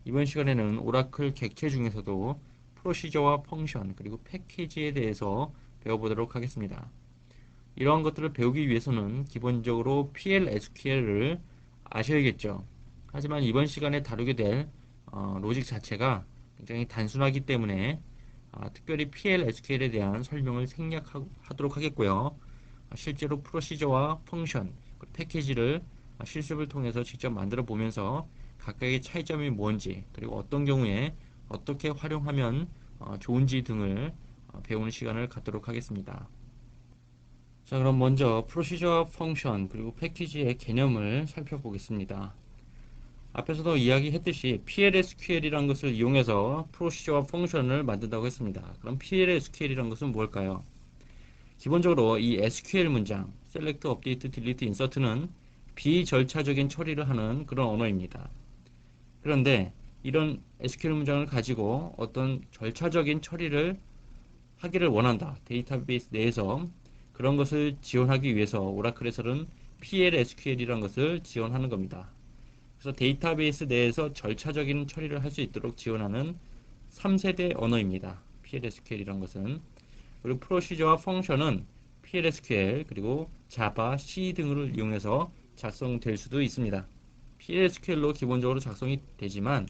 이번 시간에는 오라클 객체 중에서도 프로시저와 펑션 그리고 패키지에 대해서 배워보도록 하겠습니다. 이러한 것들을 배우기 위해서는 기본적으로 PL/SQL을 아셔야겠죠. 하지만 이번 시간에 다루게 될 로직 자체가 굉장히 단순하기 때문에 특별히 PL/SQL에 대한 설명을 생략하도록 하겠고요. 실제로 프로시저와 펑션, 패키지를 실습을 통해서 직접 만들어 보면서 각각의 차이점이 뭔지, 그리고 어떤 경우에 어떻게 활용하면 좋은지 등을 배우는 시간을 갖도록 하겠습니다. 자, 그럼 먼저 프로시저와 펑션, 그리고 패키지의 개념을 살펴보겠습니다. 앞에서도 이야기했듯이 PLSQL이라는 것을 이용해서 프로시저와 펑션을 만든다고 했습니다. 그럼 PLSQL이라는 것은 뭘까요? 기본적으로 이 SQL 문장, Select, Update, Delete, Insert는 비절차적인 처리를 하는 그런 언어입니다. 그런데 이런 SQL 문장을 가지고 어떤 절차적인 처리를 하기를 원한다. 데이터베이스 내에서 그런 것을 지원하기 위해서 오라클에서는 PLSQL이라는 것을 지원하는 겁니다. 그래서 데이터베이스 내에서 절차적인 처리를 할 수 있도록 지원하는 3세대 언어입니다. PLSQL이라는 것은. 그리고 프로시저와 펑션은 PLSQL 그리고 자바, C 등을 이용해서 작성될 수도 있습니다. PLSQL로 기본적으로 작성이 되지만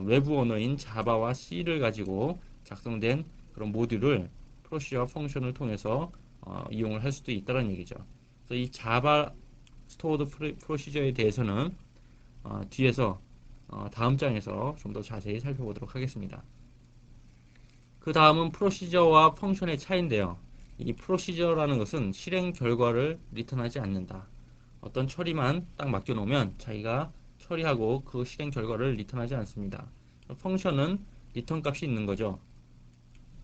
외부 언어인 자바와 C를 가지고 작성된 그런 모듈을 프로시저와 펑션을 통해서 이용을 할 수도 있다는 얘기죠. 그래서 이 자바 스토어드 프로시저에 대해서는 뒤에서 다음 장에서 좀 더 자세히 살펴보도록 하겠습니다. 그 다음은 프로시저와 펑션의 차이인데요. 이 프로시저라는 것은 실행 결과를 리턴하지 않는다. 어떤 처리만 딱 맡겨놓으면 자기가 처리하고 그 실행 결과를 리턴하지 않습니다. 펑션은 리턴 값이 있는 거죠.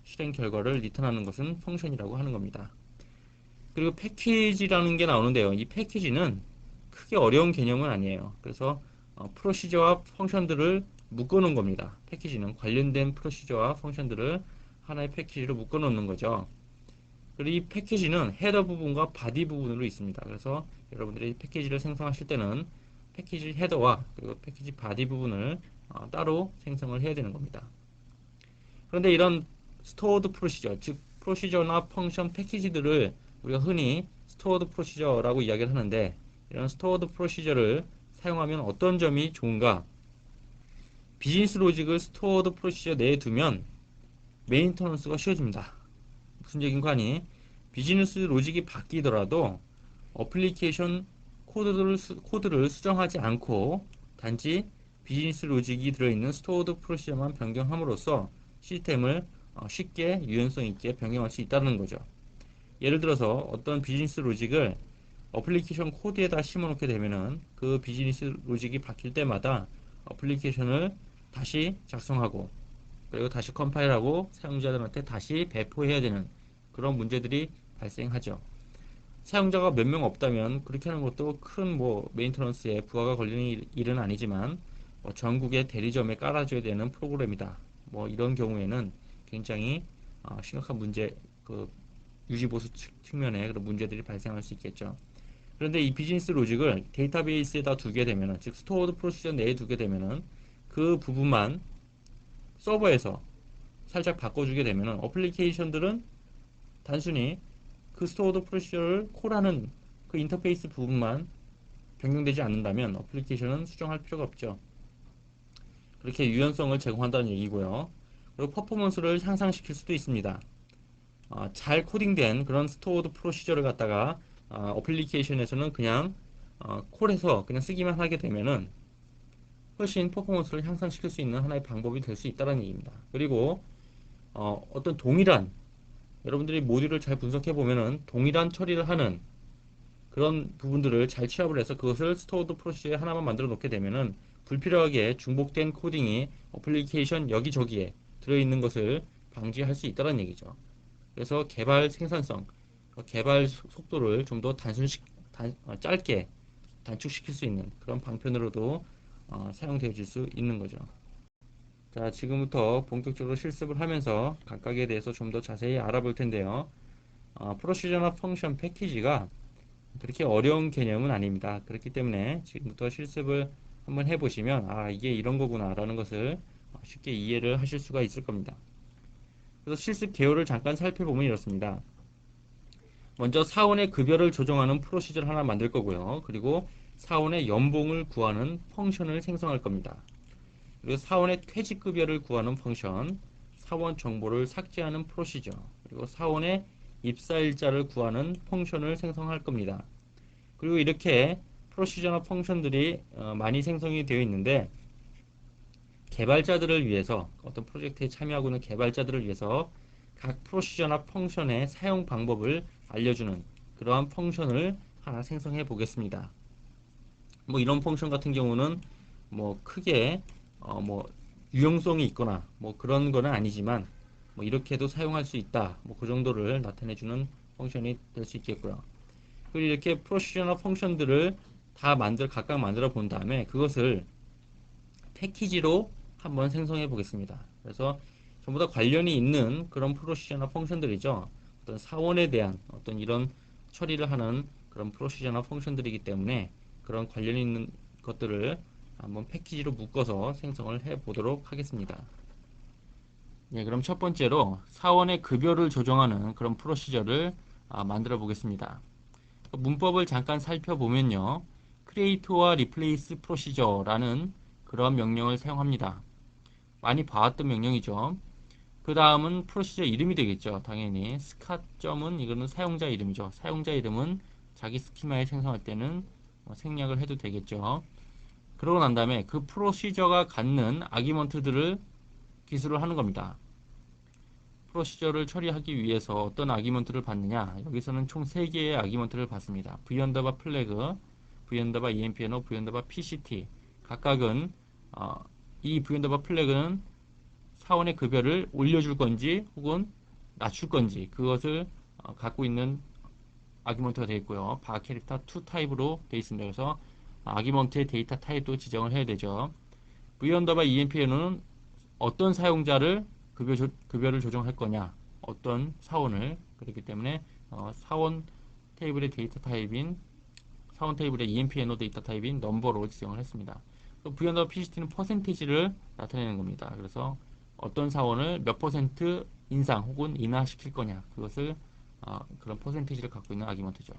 실행 결과를 리턴하는 것은 펑션이라고 하는 겁니다. 그리고 패키지라는 게 나오는데요. 이 패키지는 크게 어려운 개념은 아니에요. 그래서 프로시저와 펑션들을 묶어놓은 겁니다. 패키지는 관련된 프로시저와 펑션들을 하나의 패키지로 묶어놓는 거죠. 그리고 이 패키지는 헤더 부분과 바디 부분으로 있습니다. 그래서 여러분들이 패키지를 생성하실 때는 패키지 헤더와 그리고 패키지 바디 부분을 따로 생성을 해야 되는 겁니다. 그런데 이런 스토어드 프로시저, 즉 프로시저나 펑션 패키지들을 우리가 흔히 스토어드 프로시저라고 이야기를 하는데, 이런 스토어드 프로시저를 사용하면 어떤 점이 좋은가? 비즈니스 로직을 스토어드 프로시저 내에 두면 메인터넌스가 쉬워집니다. 무슨 얘기인가 하니, 비즈니스 로직이 바뀌더라도 어플리케이션 코드를 수정하지 않고 단지 비즈니스 로직이 들어있는 스토어드 프로시저만 변경함으로써 시스템을 쉽게 유연성 있게 변경할 수 있다는 거죠. 예를 들어서 어떤 비즈니스 로직을 어플리케이션 코드에다 심어놓게 되면은 그 비즈니스 로직이 바뀔 때마다 어플리케이션을 다시 작성하고 그리고 다시 컴파일하고 사용자들한테 다시 배포해야 되는 그런 문제들이 발생하죠. 사용자가 몇 명 없다면 그렇게 하는 것도 큰 메인터넌스에 부하가 걸리는 일은 아니지만 전국의 대리점에 깔아줘야 되는 프로그램이다. 이런 경우에는 굉장히 심각한 문제, 유지보수 측면에 그런 문제들이 발생할 수 있겠죠. 그런데 이 비즈니스 로직을 데이터베이스에다 두게 되면은, 즉 스토어드 프로시저 내에 두게 되면은 그 부분만 서버에서 살짝 바꿔주게 되면은 어플리케이션들은 단순히 그 스토어드 프로시저를 콜하는 그 인터페이스 부분만 변경되지 않는다면 어플리케이션은 수정할 필요가 없죠. 그렇게 유연성을 제공한다는 얘기고요. 그리고 퍼포먼스를 향상시킬 수도 있습니다. 잘 코딩된 그런 스토어드 프로시저를 갖다가 어플리케이션에서는 그냥 콜해서 그냥 쓰기만 하게 되면은 훨씬 퍼포먼스를 향상시킬 수 있는 하나의 방법이 될 수 있다는 얘기입니다. 그리고 어떤 동일한, 여러분들이 모듈을 잘 분석해 보면은 동일한 처리를 하는 그런 부분들을 잘 취합을 해서 그것을 스토어드 프로시저에 하나만 만들어 놓게 되면은 불필요하게 중복된 코딩이 어플리케이션 여기저기에 들어있는 것을 방지할 수 있다는 얘기죠. 그래서 개발 생산성, 개발 속도를 좀 더 짧게 단축시킬 수 있는 그런 방편으로도 사용되어질 수 있는 거죠. 자, 지금부터 본격적으로 실습을 하면서 각각에 대해서 좀 더 자세히 알아볼 텐데요. 프로시저나 펑션 패키지가 그렇게 어려운 개념은 아닙니다. 그렇기 때문에 지금부터 실습을 한번 해보시면 아 이게 이런 거구나 라는 것을 쉽게 이해를 하실 수가 있을 겁니다. 그래서 실습 개요를 잠깐 살펴보면 이렇습니다. 먼저 사원의 급여를 조정하는 프로시저를 하나 만들 거고요. 그리고 사원의 연봉을 구하는 펑션을 생성할 겁니다. 그리고 사원의 퇴직급여를 구하는 펑션, 사원 정보를 삭제하는 프로시저, 그리고 사원의 입사일자를 구하는 펑션을 생성할 겁니다. 그리고 이렇게 프로시저나 펑션들이 많이 생성이 되어 있는데 개발자들을 위해서 어떤 프로젝트에 참여하고 있는 개발자들을 위해서 각 프로시저나 펑션의 사용 방법을 알려주는 그러한 펑션을 하나 생성해 보겠습니다. 뭐 이런 펑션 같은 경우는 뭐 크게 뭐 유용성이 있거나 뭐 그런 거는 아니지만 뭐 이렇게도 사용할 수 있다. 뭐 그 정도를 나타내 주는 펑션이 될 수 있겠고요. 그리고 이렇게 프로시저나 펑션들을 다 각각 만들어 본 다음에 그것을 패키지로 한번 생성해 보겠습니다. 그래서 전부 다 관련이 있는 그런 프로시저나 펑션들이죠. 어떤 사원에 대한 어떤 이런 처리를 하는 그런 프로시저나 펑션들이기 때문에 그런 관련 있는 것들을 한번 패키지로 묶어서 생성을 해 보도록 하겠습니다. 예, 그럼 첫 번째로 사원의 급여를 조정하는 그런 프로시저를 만들어 보겠습니다. 문법을 잠깐 살펴보면요. create와 replace procedure라는 그런 명령을 사용합니다. 많이 봐왔던 명령이죠. 그 다음은 프로시저 이름이 되겠죠. 당연히 스카점은 이거는 사용자 이름이죠. 사용자 이름은 자기 스키마에 생성할 때는 생략을 해도 되겠죠. 그러고 난 다음에 그 프로시저가 갖는 아기먼트들을 기술을 하는 겁니다. 프로시저를 처리하기 위해서 어떤 아기먼트를 받느냐. 여기서는 총 3개의 아기먼트를 받습니다. v_flag, v_empno, v_pct 각각은 이 v_flag는 사원의 급여를 올려줄 건지 혹은 낮출 건지 그것을 갖고 있는 아기먼트가 되어 있고요. 바캐릭터 2 타입으로 되어 있습니다. 그래서 아기먼트의 데이터 타입도 지정을 해야 되죠. v_emp는 어떤 사용자를 급여를 조정할 거냐, 어떤 사원을. 그렇기 때문에 사원 테이블의 데이터 타입인 사원 테이블의 empno 데이터 타입인 넘버로 지정을 했습니다. 또 v_pct는 퍼센티지를 나타내는 겁니다. 그래서 어떤 사원을 몇 퍼센트 인상 혹은 인하시킬 거냐, 그것을 그런 퍼센티지를 갖고 있는 아기먼트죠.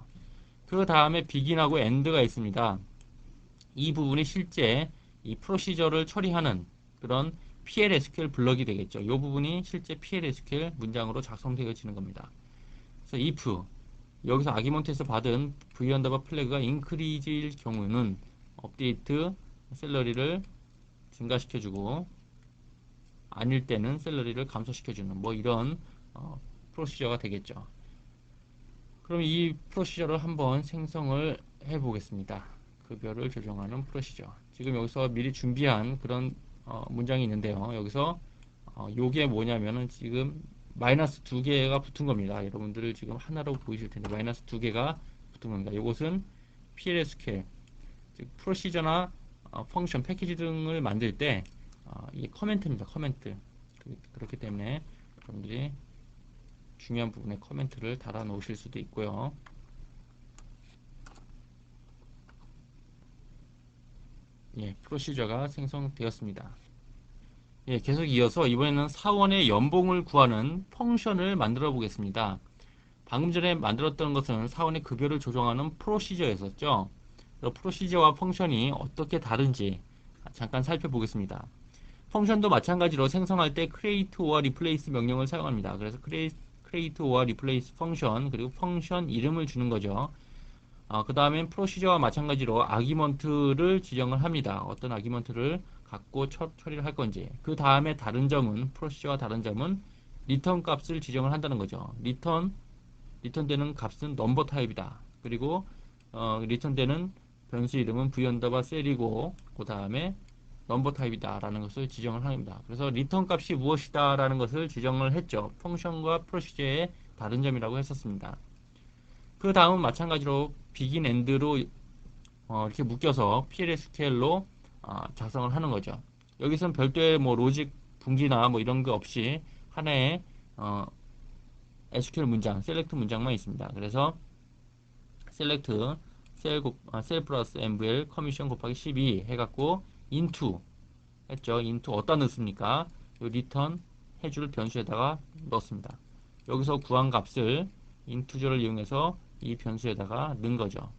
그 다음에 begin하고 end가 있습니다. 이 부분이 실제 이 프로시저를 처리하는 그런 PL/SQL 블럭이 되겠죠. 이 부분이 실제 PL/SQL 문장으로 작성되어지는 겁니다. 그래서 if 여기서 아기먼트에서 받은 v_flag가 increase일 경우는 업데이트 샐러리를 증가시켜주고 아닐 때는 샐러리를 감소시켜주는 뭐 이런 프로시저가 되겠죠. 그럼 이 프로시저를 한번 생성을 해 보겠습니다. 급여를 조정하는 프로시저. 지금 여기서 미리 준비한 그런 문장이 있는데요. 여기서 요게 뭐냐면은 지금 마이너스 2개가 붙은 겁니다. 여러분들 지금 하나로 보이실 텐데 마이너스 2개가 붙은 겁니다. 이것은 PLSQL 즉 프로시저나 펑션, 패키지 등을 만들 때 이게 커멘트입니다. 커멘트. 그렇기 때문에 여러분들이 중요한 부분에 커멘트를 달아 놓으실 수도 있고요. 예, 프로시저가 생성되었습니다. 예, 계속 이어서 이번에는 사원의 연봉을 구하는 펑션을 만들어 보겠습니다. 방금 전에 만들었던 것은 사원의 급여를 조정하는 프로시저였었죠. 프로시저와 펑션이 어떻게 다른지 잠깐 살펴보겠습니다. 펑션도 마찬가지로 생성할 때 create와 replace 명령을 사용합니다. 그래서 create와 replace 펑션 그리고 펑션 이름을 주는 거죠. 그 다음엔 프로시저와 마찬가지로 아기먼트를 지정을 합니다. 어떤 아기먼트를 갖고 처리를 할 건지. 그 다음에 다른 점은 프로시저와 다른 점은 리턴 값을 지정을 한다는 거죠. 리턴되는 값은 넘버 타입이다. 그리고 리턴되는 변수 이름은 v_셀이고 그 다음에 넘버 타입이다 라는 것을 지정을 합니다. 그래서 리턴 값이 무엇이다 라는 것을 지정을 했죠. 펑션과 프로시저의 다른 점이라고 했었습니다. 그 다음은 마찬가지로 begin, end로 이렇게 묶여서 PLSQL로 작성을 하는 거죠. 여기서는 별도의 뭐 로직 분기나 뭐 이런 거 없이 하나의 SQL 문장, select 문장만 있습니다. 그래서 select 셀 플러스 MVL 커미션 곱하기 12 해갖고 인투 했죠. 인투 어디다 넣습니까? 요 리턴 해줄 변수에다가 넣습니다. 여기서 구한 값을 인투저를 이용해서 이 변수에다가 넣은 거죠.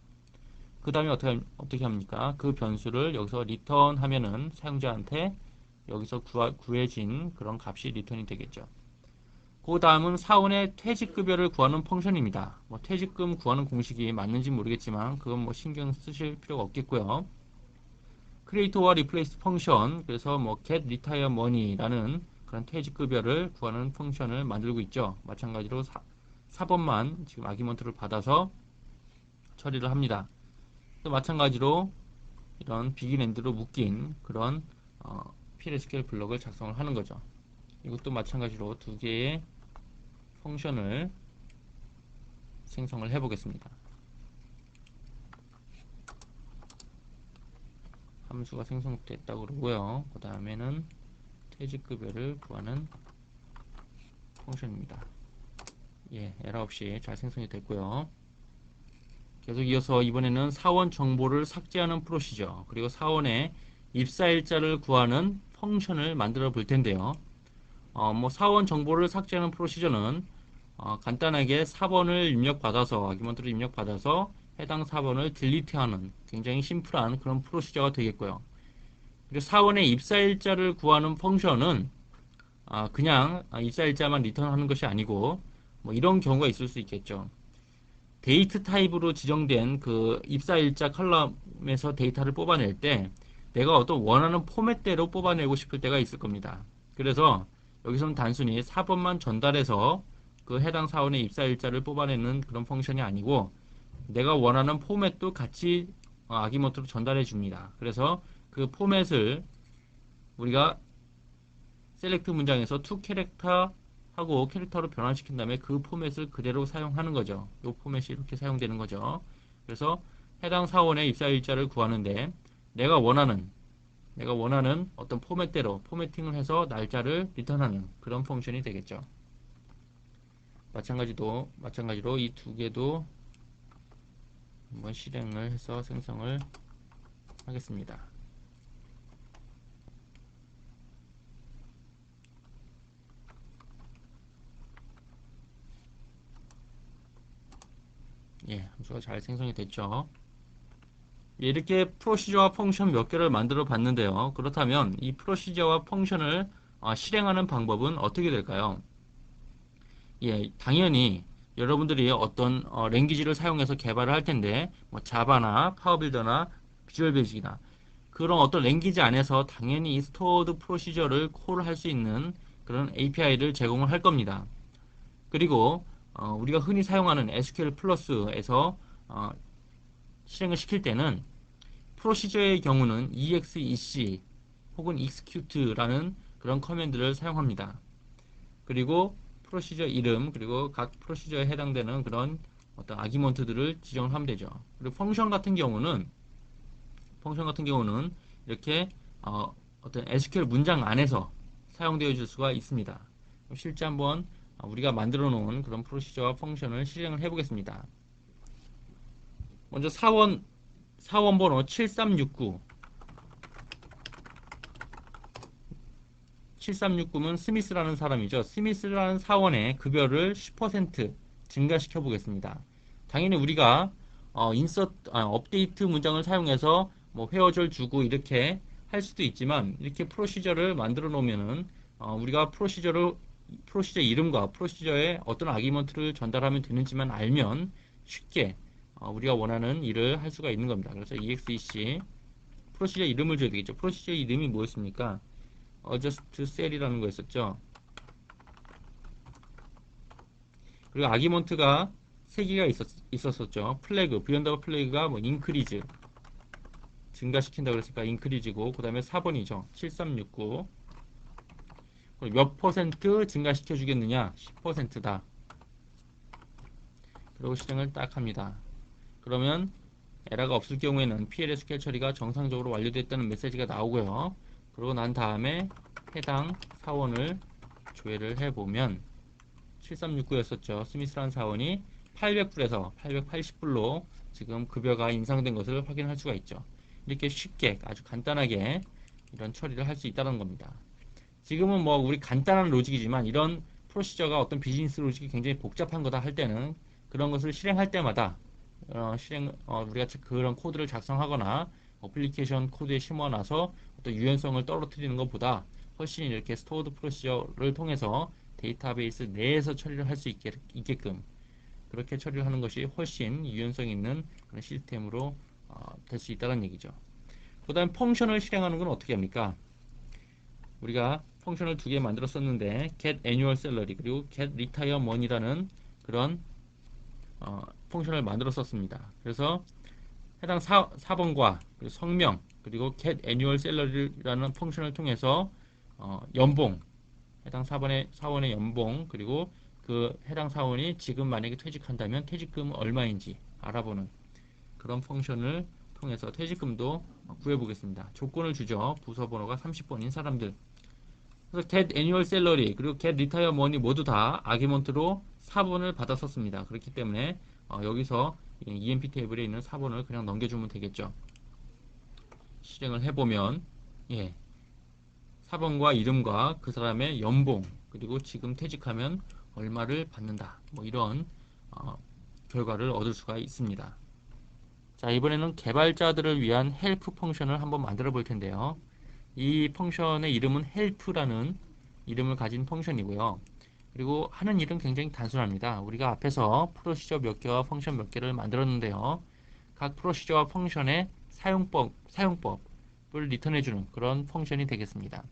그 다음에 어떻게 합니까? 그 변수를 여기서 리턴 하면은 사용자한테 여기서 구해진 그런 값이 리턴이 되겠죠. 그 다음은 사원의 퇴직급여를 구하는 펑션입니다. 뭐 퇴직금 구하는 공식이 맞는지 모르겠지만 그건 뭐 신경 쓰실 필요가 없겠고요. 크리에이터와 리플레이스 펑션, 그래서 뭐 get retire money라는 그런 퇴직급여를 구하는 펑션을 만들고 있죠. 마찬가지로 4번만 지금 아기먼트를 받아서 처리를 합니다. 또 마찬가지로 이런 비긴엔드로 묶인 그런 PLSQL 블럭을 작성을 하는 거죠. 이것도 마찬가지로 두 개의 펑션을 생성을 해 보겠습니다. 함수가 생성됐다고 그러고요. 그 다음에는 퇴직급여를 구하는 펑션입니다. 예, 에러 없이 잘 생성이 됐고요. 계속 이어서 이번에는 사원 정보를 삭제하는 프로시저, 그리고 사원의 입사일자를 구하는 펑션을 만들어 볼 텐데요. 뭐 사원 정보를 삭제하는 프로시저는 간단하게 4번을 입력받아서 아규먼트를 입력받아서 해당 4번을 딜리트하는 굉장히 심플한 그런 프로시저가 되겠고요. 그리고 사원의 입사일자를 구하는 펑션은 그냥 입사일자만 리턴하는 것이 아니고 뭐 이런 경우가 있을 수 있겠죠. 데이트 타입으로 지정된 그 입사일자 컬럼에서 데이터를 뽑아낼 때 내가 어떤 원하는 포맷대로 뽑아내고 싶을 때가 있을 겁니다. 그래서 여기서는 단순히 4번만 전달해서 그 해당 사원의 입사일자를 뽑아내는 그런 펑션이 아니고 내가 원하는 포맷도 같이 아기먼트로 전달해 줍니다. 그래서 그 포맷을 우리가 셀렉트 문장에서 to 캐릭터 하고 캐릭터로 변환시킨 다음에 그 포맷을 그대로 사용하는 거죠. 이 포맷이 이렇게 사용되는 거죠. 그래서 해당 사원의 입사일자를 구하는데 내가 원하는 어떤 포맷대로 포매팅을 해서 날짜를 리턴하는 그런 펑션이 되겠죠. 마찬가지로 이 두 개도 한번 실행을 해서 생성을 하겠습니다. 예, 함수가 잘 생성이 됐죠. 예, 이렇게 프로시저와 펑션 몇 개를 만들어 봤는데요. 그렇다면 이 프로시저와 펑션을 실행하는 방법은 어떻게 될까요? 예, 당연히 여러분들이 어떤 랭귀지를 사용해서 개발을 할 텐데 뭐 자바나 파워빌더나 비주얼 베이직이나 그런 어떤 랭귀지 안에서 당연히 이 스토어드 프로시저를 콜을 할 수 있는 그런 API를 제공을 할 겁니다. 그리고 우리가 흔히 사용하는 SQL 플러스에서 실행을 시킬 때는 프로시저의 경우는 exec 혹은 execute라는 그런 커맨드를 사용합니다. 그리고 프로시저 이름 그리고 각 프로시저에 해당되는 그런 어떤 아기먼트들을 지정을 하면 되죠. 그리고 펑션 같은 경우는 이렇게 어떤 SQL 문장 안에서 사용되어 줄 수가 있습니다. 실제 한번 우리가 만들어 놓은 그런 프로시저와 펑션을 실행을 해 보겠습니다. 먼저 사원 번호 7369는 스미스라는 사람이죠. 스미스라는 사원의 급여를 10% 증가시켜 보겠습니다. 당연히 우리가 업데이트 문장을 사용해서 뭐 회어절 주고 이렇게 할 수도 있지만 이렇게 프로시저를 만들어 놓으면은 우리가 프로시저 이름과 프로시저에 어떤 아기먼트를 전달하면 되는지만 알면 쉽게 우리가 원하는 일을 할 수가 있는 겁니다. 그래서 exec 프로시저 이름을 줘야 되겠죠. 프로시저 이름이 뭐였습니까? adjust cell이라는 거였었죠. 그리고 아기먼트가 3개가 있었었죠. 플래그, 비언더바 플래그가 뭐 increase 증가시킨다고 그랬으니까 increase고 그 다음에 4번이죠. 7369 몇 퍼센트 증가시켜 주겠느냐? 10%다. 그리고 실행을 딱 합니다. 그러면 에러가 없을 경우에는 PLSQL 처리가 정상적으로 완료됐다는 메시지가 나오고요. 그러고 난 다음에 해당 사원을 조회를 해보면 7369였었죠. 스미스라는 사원이 800불에서 880불로 지금 급여가 인상된 것을 확인할 수가 있죠. 이렇게 쉽게 아주 간단하게 이런 처리를 할 수 있다는 겁니다. 지금은 뭐 우리 간단한 로직이지만 이런 프로시저가 어떤 비즈니스 로직이 굉장히 복잡한 거다 할 때는 그런 것을 실행할 때마다 우리가 그런 코드를 작성하거나 어플리케이션 코드에 심어놔서 어떤 유연성을 떨어뜨리는 것보다 훨씬 이렇게 스토어드 프로시저를 통해서 데이터베이스 내에서 처리를 할 수 있게끔 그렇게 처리를 하는 것이 훨씬 유연성 있는 그런 시스템으로 될 수 있다는 얘기죠. 그 다음 펑션을 실행하는 건 어떻게 합니까? 우리가 펑션을 두 개 만들었었는데 get annual salary 그리고 get retire money라는 그런 펑션을 만들었었습니다. 그래서 해당 사번과 성명 그리고 get annual salary라는 펑션을 통해서 연봉 해당 사원의 연봉 그리고 그 해당 사원이 지금 만약에 퇴직한다면 퇴직금 얼마인지 알아보는 그런 펑션을 통해서 퇴직금도 구해보겠습니다. 조건을 주죠. 부서 번호가 30번인 사람들. 그래서 get annual salary 그리고 get retire money 모두 다 아기먼트로 4번을 받았었습니다. 그렇기 때문에 여기서 EMP 테이블에 있는 4번을 그냥 넘겨주면 되겠죠. 실행을 해보면 예, 4번과 이름과 그 사람의 연봉 그리고 지금 퇴직하면 얼마를 받는다. 뭐 이런 결과를 얻을 수가 있습니다. 자, 이번에는 개발자들을 위한 헬프 펑션을 한번 만들어 볼 텐데요. 이 펑션의 이름은 help라는 이름을 가진 펑션이고요. 그리고 하는 일은 굉장히 단순합니다. 우리가 앞에서 프로시저 몇 개와 펑션 몇 개를 만들었는데요. 각 프로시저와 펑션의 사용법을 리턴해주는 그런 펑션이 되겠습니다.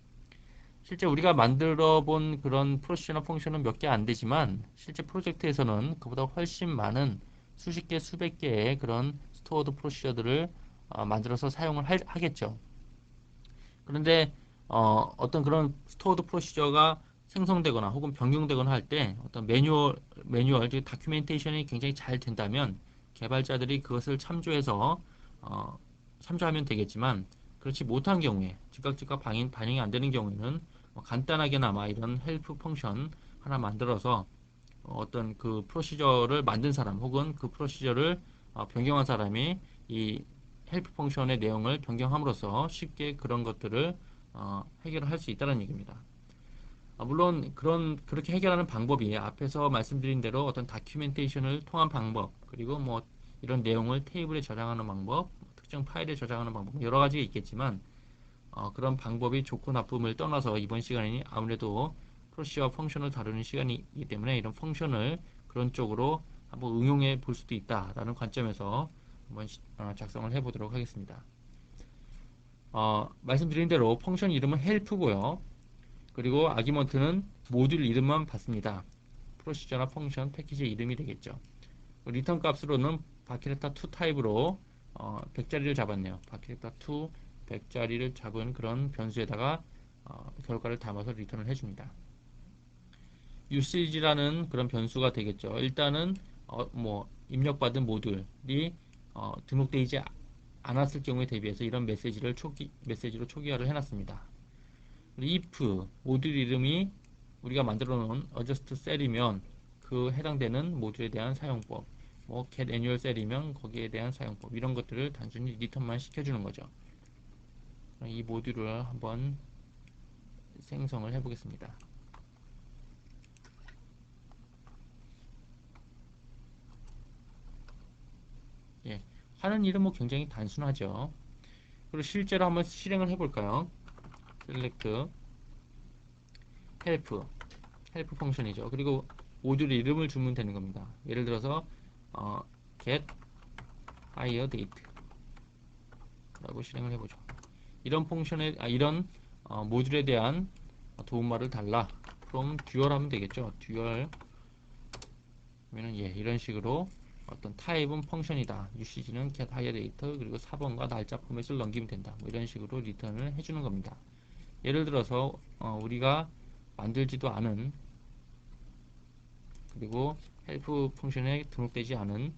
실제 우리가 만들어 본 그런 프로시저나 펑션은 몇 개 안 되지만 실제 프로젝트에서는 그보다 훨씬 많은 수십 개, 수백 개의 그런 스토어드 프로시저들을 만들어서 사용을 하겠죠. 그런데 어떤 그런 스토어드 프로시저가 생성되거나 혹은 변경되거나 할 때 어떤 매뉴얼, 즉 다큐멘테이션이 굉장히 잘 된다면 개발자들이 그것을 참조하면 되겠지만 그렇지 못한 경우에 즉각 반영이 안 되는 경우에는 간단하게나마 이런 헬프 펑션 하나 만들어서 어떤 그 프로시저를 만든 사람 혹은 그 프로시저를 변경한 사람이 이 헬프 펑션의 내용을 변경함으로써 쉽게 그런 것들을 해결할 수 있다는 얘기입니다. 물론 그렇게 해결하는 방법이 앞에서 말씀드린 대로 어떤 다큐멘테이션을 통한 방법 그리고 뭐 이런 내용을 테이블에 저장하는 방법 특정 파일에 저장하는 방법 여러 가지가 있겠지만 그런 방법이 좋고 나쁨을 떠나서 이번 시간이 아무래도 프로시와 펑션을 다루는 시간이기 때문에 이런 펑션을 그런 쪽으로 한번 응용해 볼 수도 있다라는 관점에서 한번 작성을 해 보도록 하겠습니다. 말씀드린 대로 펑션 이름은 help고요. 그리고 아기먼트는 모듈 이름만 받습니다. 프로시저나 펑션 패키지 이름이 되겠죠. 리턴 값으로는 바케레타2 타입으로 100자리를 잡았네요. 바케레타2 100자리를 잡은 그런 변수에다가 결과를 담아서 리턴을 해줍니다. usage라는 그런 변수가 되겠죠. 일단은 뭐 입력받은 모듈이 등록되지 않았을 경우에 대비해서 이런 메시지로 초기화를 해놨습니다. if 모듈 이름이 우리가 만들어 놓은 adjust cell이면 그 해당되는 모듈에 대한 사용법, 뭐 get annual cell이면 거기에 대한 사용법 이런 것들을 단순히 리턴만 시켜주는 거죠. 이 모듈을 한번 생성을 해보겠습니다. 예, 하는 일은 뭐 굉장히 단순하죠. 그리고 실제로 한번 실행을 해볼까요? select help 펑션이죠. 그리고 모듈 이름을 주면 되는 겁니다. 예를 들어서 get hire date 라고 실행을 해보죠. 이런 이런 모듈에 대한 도움말을 달라. from dual 하면 되겠죠. dual 그러면은 이런 식으로 어떤 타입은 펑션이다. UCG는 get hire date 그리고 4번과 날짜 포맷을 넘기면 된다. 뭐 이런 식으로 리턴을 해주는 겁니다. 예를 들어서 우리가 만들지도 않은 그리고 헬프 펑션에 등록되지 않은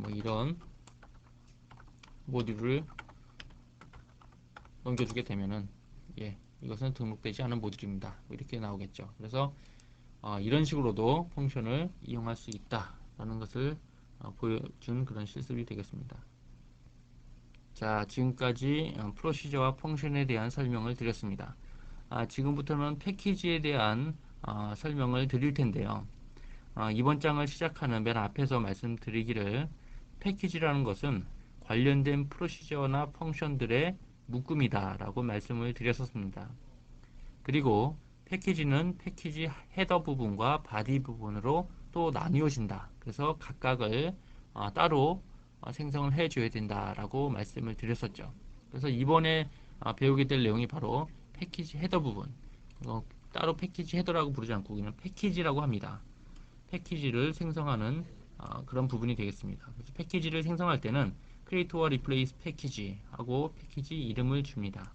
뭐 이런 모듈을 넘겨주게 되면은 이것은 등록되지 않은 모듈입니다. 뭐 이렇게 나오겠죠. 그래서 이런 식으로도 펑션을 이용할 수 있다 라는 것을 보여준 그런 실습이 되겠습니다. 자, 지금까지 프로시저와 펑션에 대한 설명을 드렸습니다. 지금부터는 패키지에 대한 설명을 드릴 텐데요. 이번 장을 시작하는 맨 앞에서 말씀드리기를 패키지라는 것은 관련된 프로시저나 펑션들의 묶음이다 라고 말씀을 드렸었습니다. 그리고 패키지는 패키지 헤더 부분과 바디 부분으로 또 나뉘어진다. 그래서 각각을 따로 생성을 해줘야 된다라고 말씀을 드렸었죠. 그래서 이번에 배우게 될 내용이 바로 패키지 헤더 부분. 따로 패키지 헤더라고 부르지 않고 그냥 패키지라고 합니다. 패키지를 생성하는 그런 부분이 되겠습니다. 그래서 패키지를 생성할 때는 create와 replace 패키지 하고 패키지 이름을 줍니다.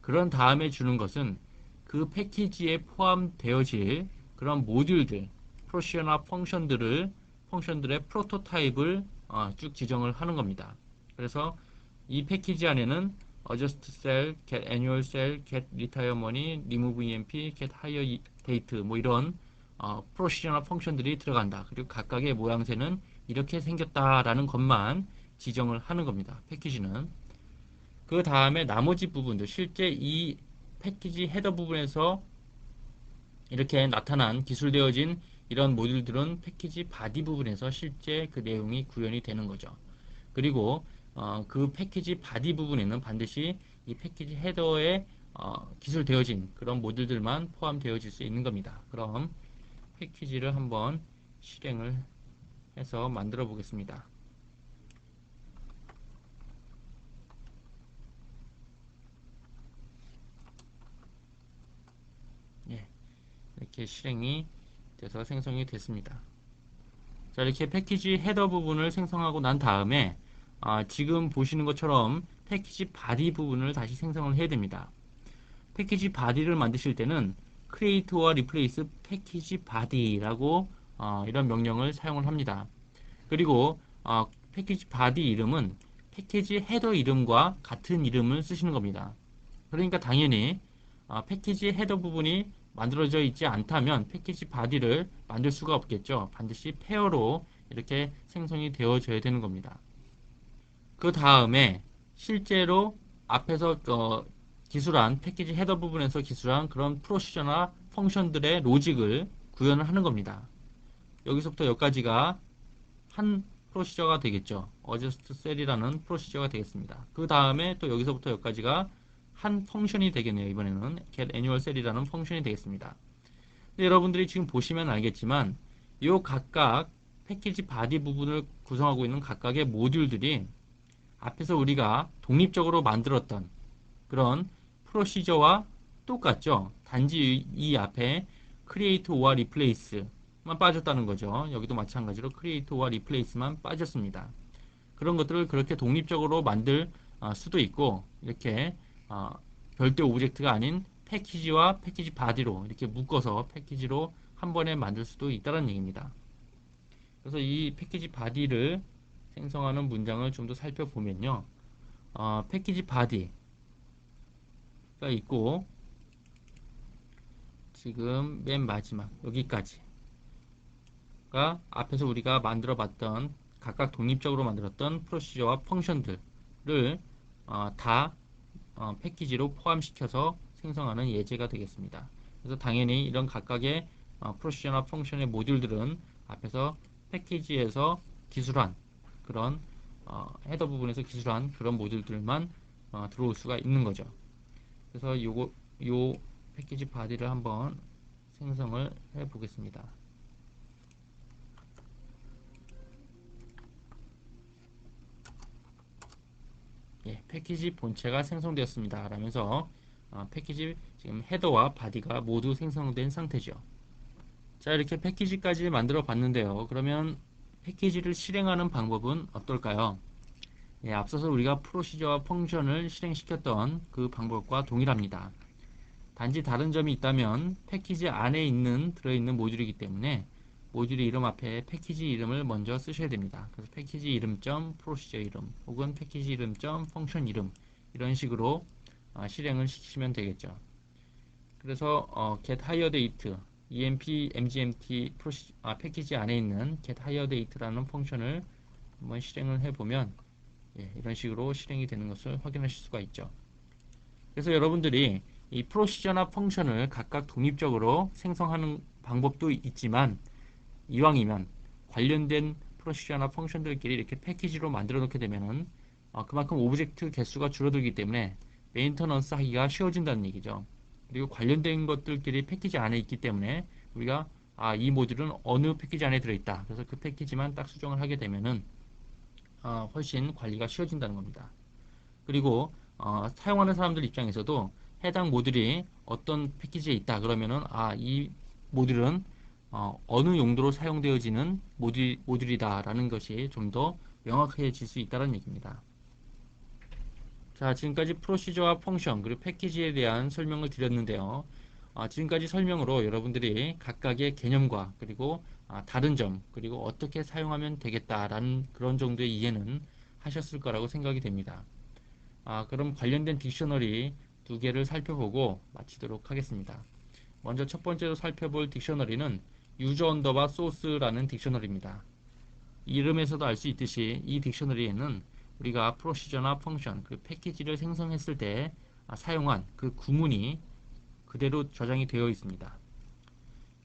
그런 다음에 주는 것은 그 패키지에 포함되어질 그런 모듈들, 프로시저나 펑션들의 프로토타입을 쭉 지정을 하는 겁니다. 그래서 이 패키지 안에는 adjust cell, get annual cell, get retire money, remove EMP, get hire date 뭐 이런 프로시저나 펑션들이 들어간다. 그리고 각각의 모양새는 이렇게 생겼다라는 것만 지정을 하는 겁니다. 패키지는. 그 다음에 나머지 부분도 실제 이 패키지 헤더 부분에서 이렇게 나타난 기술되어진 이런 모듈들은 패키지 바디 부분에서 실제 그 내용이 구현이 되는 거죠. 그리고 그 패키지 바디 부분에는 반드시 이 패키지 헤더에 기술되어진 그런 모듈들만 포함되어질 수 있는 겁니다. 그럼 패키지를 한번 실행을 해서 만들어 보겠습니다. 예, 이렇게 실행이 돼서 생성이 됐습니다. 자, 이렇게 패키지 헤더 부분을 생성하고 난 다음에 지금 보시는 것처럼 패키지 바디 부분을 다시 생성을 해야 됩니다. 패키지 바디를 만드실 때는 create와 replace 패키지 body라고 이런 명령을 사용을 합니다. 그리고 패키지 바디 이름은 패키지 헤더 이름과 같은 이름을 쓰시는 겁니다. 그러니까 당연히 패키지 헤더 부분이 만들어져 있지 않다면 패키지 바디를 만들 수가 없겠죠. 반드시 페어로 이렇게 생성이 되어져야 되는 겁니다. 그 다음에 실제로 앞에서 기술한 패키지 헤더 부분에서 기술한 그런 프로시저나 펑션들의 로직을 구현을 하는 겁니다. 여기서부터 여기까지가 한 프로시저가 되겠죠. adjust cell이라는 프로시저가 되겠습니다. 그 다음에 또 여기서부터 여기까지가 한 펑션이 되겠네요. 이번에는 get annual cell이라는 펑션이 되겠습니다. 근데 여러분들이 지금 보시면 알겠지만 이 각각 패키지 바디 부분을 구성하고 있는 각각의 모듈들이 앞에서 우리가 독립적으로 만들었던 그런 프로시저와 똑같죠. 단지 이 앞에 create와 replace만 빠졌다는 거죠. 여기도 마찬가지로 create와 replace만 빠졌습니다. 그런 것들을 그렇게 독립적으로 만들 수도 있고 이렇게 별도 오브젝트가 아닌 패키지와 패키지 바디로 이렇게 묶어서 패키지로 한 번에 만들 수도 있다는 얘기입니다. 그래서 이 패키지 바디를 생성하는 문장을 좀 더 살펴보면요. 패키지 바디가 있고 지금 맨 마지막 여기까지가 앞에서 우리가 만들어 봤던 각각 독립적으로 만들었던 프로시저와 펑션들을 다 패키지로 포함시켜서 생성하는 예제가 되겠습니다. 그래서 당연히 이런 각각의 프로시저나 펑션의 모듈들은 앞에서 패키지에서 기술한 그런 헤더 부분에서 기술한 그런 모듈들만 들어올 수가 있는 거죠. 그래서 요 패키지 바디를 한번 생성을 해 보겠습니다. 예, 패키지 본체가 생성되었습니다. 라면서 패키지 지금 헤더와 바디가 모두 생성된 상태죠. 자, 이렇게 패키지까지 만들어 봤는데요. 그러면 패키지를 실행하는 방법은 어떨까요? 예, 앞서서 우리가 프로시저와 펑션을 실행시켰던 그 방법과 동일합니다. 단지 다른 점이 있다면 패키지 안에 들어있는 모듈이기 때문에 모듈의 이름 앞에 패키지 이름을 먼저 쓰셔야 됩니다. 그래서 패키지 이름 점 프로시저 이름 혹은 패키지 이름 점 펑션 이름 이런 식으로 실행을 시키시면 되겠죠. 그래서 get hire date EMP, MGMT 패키지 안에 있는 get higher date라는 펑션을 한번 실행을 해보면 이런 식으로 실행이 되는 것을 확인하실 수가 있죠. 그래서 여러분들이 이 프로시저나 펑션을 각각 독립적으로 생성하는 방법도 있지만 이왕이면 관련된 프로시저나 펑션들끼리 이렇게 패키지로 만들어 놓게 되면은 그만큼 오브젝트 개수가 줄어들기 때문에 메인터넌스 하기가 쉬워진다는 얘기죠. 그리고 관련된 것들끼리 패키지 안에 있기 때문에 우리가 이 모듈은 어느 패키지 안에 들어있다. 그래서 그 패키지만 딱 수정을 하게 되면은 훨씬 관리가 쉬워진다는 겁니다. 그리고 사용하는 사람들 입장에서도 해당 모듈이 어떤 패키지에 있다 그러면은 이 모듈은 어느 용도로 사용되어지는 모듈이다 라는 것이 좀 더 명확해질 수 있다는 얘기입니다. 자, 지금까지 프로시저와 펑션 그리고 패키지에 대한 설명을 드렸는데요. 지금까지 설명으로 여러분들이 각각의 개념과 그리고 다른 점 그리고 어떻게 사용하면 되겠다라는 그런 정도의 이해는 하셨을 거라고 생각이 됩니다. 그럼 관련된 딕셔너리 두 개를 살펴보고 마치도록 하겠습니다. 먼저 첫 번째로 살펴볼 딕셔너리는 유저 언더바 소스라는 딕셔너리입니다. 이름에서도 알 수 있듯이 이 딕셔너리에는 우리가 프로시저나 펑션, 그 패키지를 생성했을 때 사용한 그 구문이 그대로 저장이 되어 있습니다.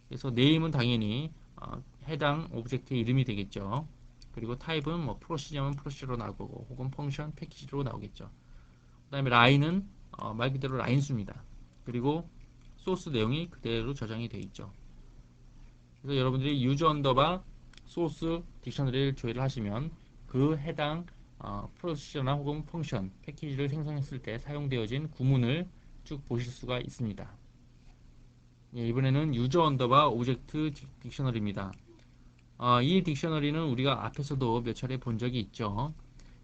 그래서 네임은 당연히 해당 오브젝트의 이름이 되겠죠. 그리고 타입은 뭐 프로시저면 프로시저로 나오고 혹은 펑션, 패키지로 나오겠죠. 그 다음에 라인은 말 그대로 라인 수입니다. 그리고 소스 내용이 그대로 저장이 되어 있죠. 그래서 여러분들이 유저 언더바 소스 딕셔너리를 조회를 하시면 그 해당 프로시저나 혹은 펑션, 패키지를 생성했을 때 사용되어진 구문을 쭉 보실 수가 있습니다. 이번에는 유저 언더바 오브젝트 딕셔너리입니다. 이 딕셔너리는 우리가 앞에서도 몇 차례 본 적이 있죠.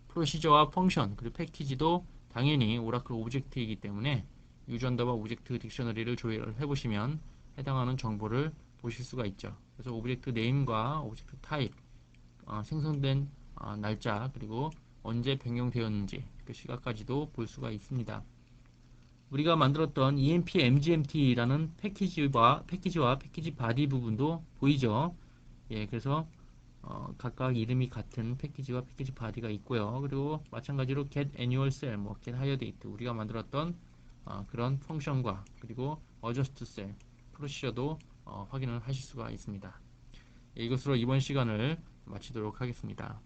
프로시저와 펑션 그리고 패키지도 당연히 오라클 오브젝트이기 때문에 유저 언더바 오브젝트 딕셔너리를 조회를 해보시면 해당하는 정보를 보실 수가 있죠. 그래서 오브젝트 네임과 오브젝트 타입, 생성된 날짜 그리고 언제 변경되었는지 그 시각까지도 볼 수가 있습니다. 우리가 만들었던 EMP MGMT라는 패키지와 패키지 바디 부분도 보이죠. 그래서 각각 이름이 같은 패키지와 패키지 바디가 있고요. 그리고 마찬가지로 get annual cell, get higher date 우리가 만들었던 그런 펑션과 그리고 adjust cell 프로시저도 확인을 하실 수가 있습니다. 이것으로 이번 시간을 마치도록 하겠습니다.